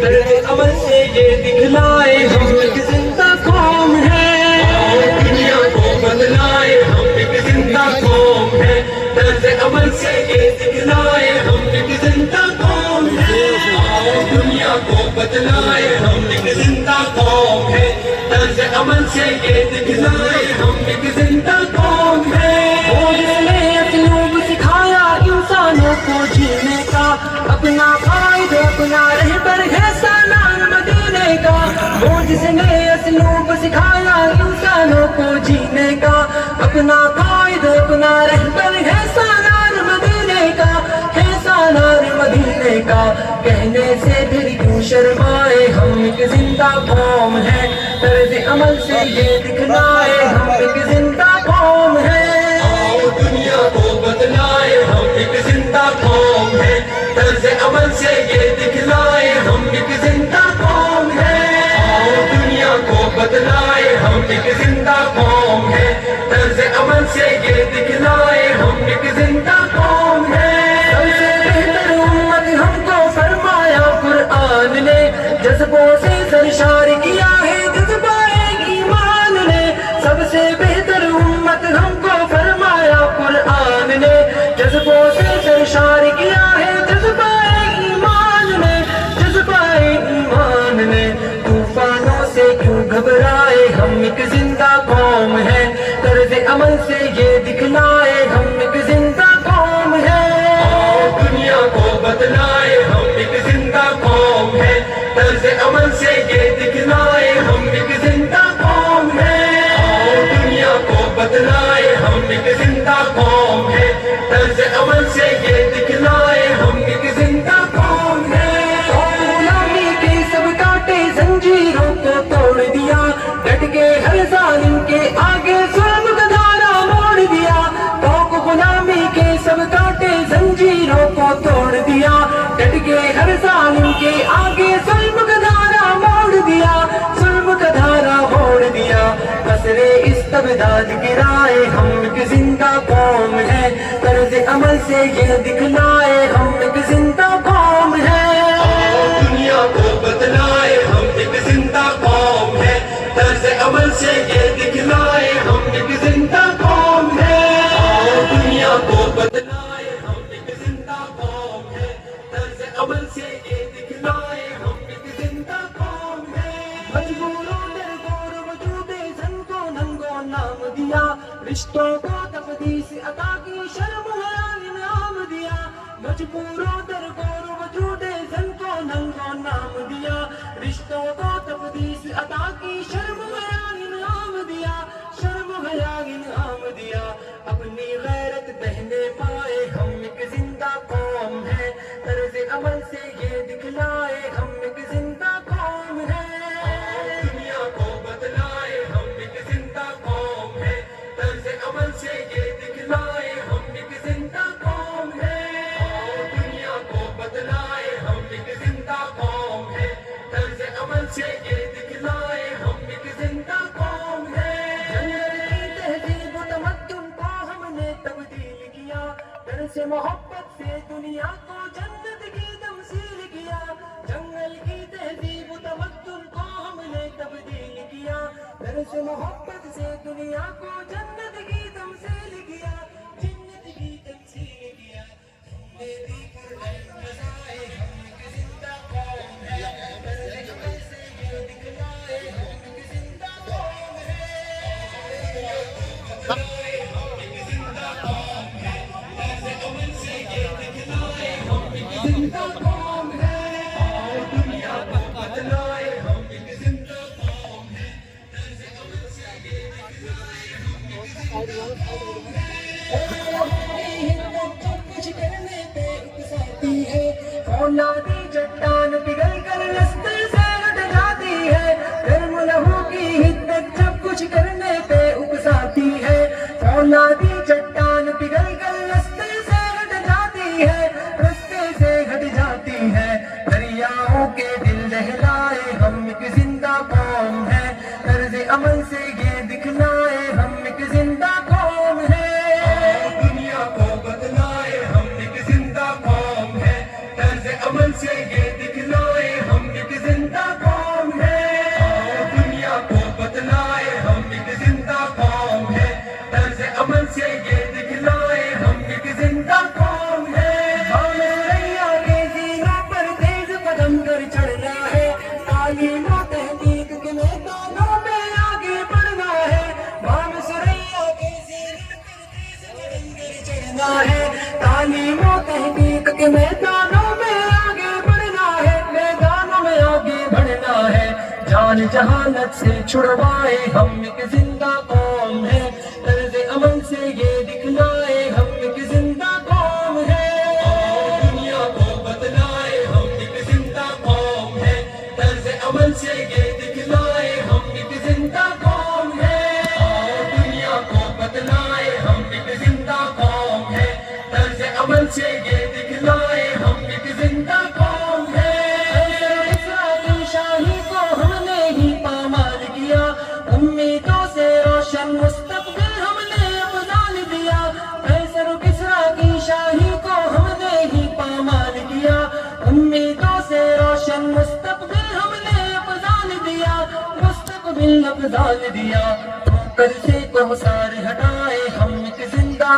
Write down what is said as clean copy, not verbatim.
درد عمل سے یہ دکھلائے ہم ایک زندہ قوم ہے، دنیا کو بدلائے ہم ایک زندہ قوم ہے، درد عمل سے یہ دکھلائے ہم ایک زندہ قوم ہے، دنیا کو بدلائے ہم ایک زندہ قوم ہے، درد عمل سے یہ دکھلائے ہم ایک زندہ قوم ہے۔ انسانوں کو جینے کا اپنا قائد اپنا رہبر ہے سالار مدینے کا، وہ جس نے اسلوب سکھایا انسانوں کو جینے کا، اپنا قائد اپنا رہبر ہے سالار مدینے کا، ہے سالار مدینے کا، کہنے سے پھر کیوں شرمائے ہم ایک زندہ قوم ہے، طرز عمل سے یہ دکھلائے ہم ایک زندہ قوم ہے، دنیا کو بدلائے ہم ایک زندہ قوم ہے، طرز عمل سے یہ دکھلائے ہم ایک زندہ قوم ہے، دنیا کو بدلائے ہم ایک زندہ قوم ہے، طرز عمل سے یہ دکھلائے ہم ایک زندہ قوم ہے۔ سب سے بہتر امت ہم کو فرمایا قرآن نے، جذبوں سے سرشار کیا ہے جذبہ ایمان نے، سب سے بہتر امت ہم کو قرآن نے، جذبوں سے سرشار کیا ہے جذبہ ایمان نے، جذبہ ایمان نے، طوفانوں سے کیوں گھبرائے ہم ایک زندہ قوم ہے، طرز عمل سے یہ دکھلائے ہم ایک زندہ قوم ہے، دنیا کو بدلائے ہم ایک زندہ قوم ہے، طرز عمل سے یہ دکھلائے ہم ایک زندہ قوم ہے، دنیا کو بدلائے ہم ایک زندہ قوم ہے، طرز عمل سے یہ دکھلائے ہم ایک زندہ قوم ہے۔ غلامی کے سب کاٹے زنجیروں کو توڑ دیا، ڈٹ کے ہر ظالم کے آگے ظلم کا دھارا موڑ دیا، غلامی کے سب کاٹے زنجیروں کو توڑ دیا، ڈٹ کے ہر ظالم کے آگے ظلم کا دھارا موڑ دیا، ظلم کا دھارا موڑ دیا، قصرِ استبداد گرائے ہم ایک زندہ قوم ہے، طرز عمل سے یہ دکھلائے ہم ایک زندہ قوم ہے، دنیا کو بدلائے ہم ایک زندہ قوم ہے، طرز عمل سے یہ دکھلائے ہم ایک زندہ قوم ہے، دنیا کو بدلائے ہم ایک زندہ قوم ہے، طرز عمل سے یہ دکھلائے ہم ایک زندہ قوم ہے۔ مجبوروں نے غور وجود زن کو ننگو نام دیا، رشتوں کو تقدیس عطا کی شرم حیا انعام دیا، مجبوروں در غور وجود زن کو ننگو نام دیا، رشتوں کو تقدیس عطا کی شرم حیا انعام دیا، شرم حیا انعام دیا، اپنی غیرت بہنے پائے ہم ایک زندہ قوم ہے، طرز عمل سے یہ دکھلائے ہم ایک زندہ قوم ہے، دنیا کو بدلائے ہم ایک زندہ قوم ہے، طرز عمل سے یہ دکھلائے ہم ایک زندہ قوم ہے، دنیا کو بدلائے ہم ایک زندہ قوم ہے، طرز عمل سے یہ دکھلائے ہم ایک زندہ قوم ہے۔ جنگل کی تہذیب و تمدن کو ہم نے تبدیل کیا، در سے محبت سے دنیا کو جنت کی تمثیل کیا، جنگل کی تہذیب و تمدن کو ہم نے تبدیل کیا، در سے محبت سے دنیا کو جنت کی تمثیل کیا، جنت کی تمثیل کیا، ہم نے بھی قرآن بجائے ہم ایک زندہ قوم ہے، طرز عمل سے یہ دکھلائے ہم ایک زندہ قوم ہے، ہم ایک زندہ قوم ہے، طرز عمل سے یہ دکھلائے ہم ایک زندہ قوم ہے، دنیا کو بدلائے ہم ایک زندہ قوم ہے، طرز عمل سے یہ دکھلائے ہم ایک زندہ قوم ہے۔ کچھ کرنے پہ اکساتی ہے، فولادی چٹان پگھل کر رستے سے ہٹ جاتی ہے، گرم لہو کی حدت جب کچھ کرنے پہ اکساتی ہے، فولادی چٹان پگھل کر رستے سے ہٹ جاتی ہے، رستے سے ہٹ جاتی ہے، دریاؤں کے دل دہلائے ہم ایک زندہ قوم ہے، طرز عمل سے یہ دکھلائے ہم ایک زندہ قوم ہے، دنیا کو بدلائے ہم ایک زندہ قوم ہے، طرز عمل سے یہ دکھلائے ہم ایک لنگر چڑھنا ہے تعلیم و تحقیق کے میدانوں میں آگے بڑھنا ہے بام سریا کے زیر لنگر چڑھنا ہے تعلیم و تحقیق کے میدانوں میں آگے بڑھنا ہے میدانوں میں آگے بڑھنا ہے جان جہالت سے چھڑوائے ہم ایک زندہ قوم ہے طرز عمل سے یہ دکھلائے ہم ایک زندہ قوم ہے دنیا کو بدلائے ہم ایک زندہ قوم ہے طرز عمل سے یہ دکھلائے ہم ایک زندہ قوم ہے دنیا کو بدلائے ہم ایک زندہ قوم ہے طرز عمل سے یہ دکھلائے ہم ایک زندہ قوم ہے شاہی کو ہم نے ہی پامال کیا امیدوں سے روشن مستقبل ہم نے افضال دیا قیصر و کسریٰ کی شاہی کو ہم نے ہی پامال کیا امیدوں سے روشن مستقبل ہم نے افضال دیا مستقبل افضال دیا قرضے کو سارے ہٹائے ہم ایک زندہ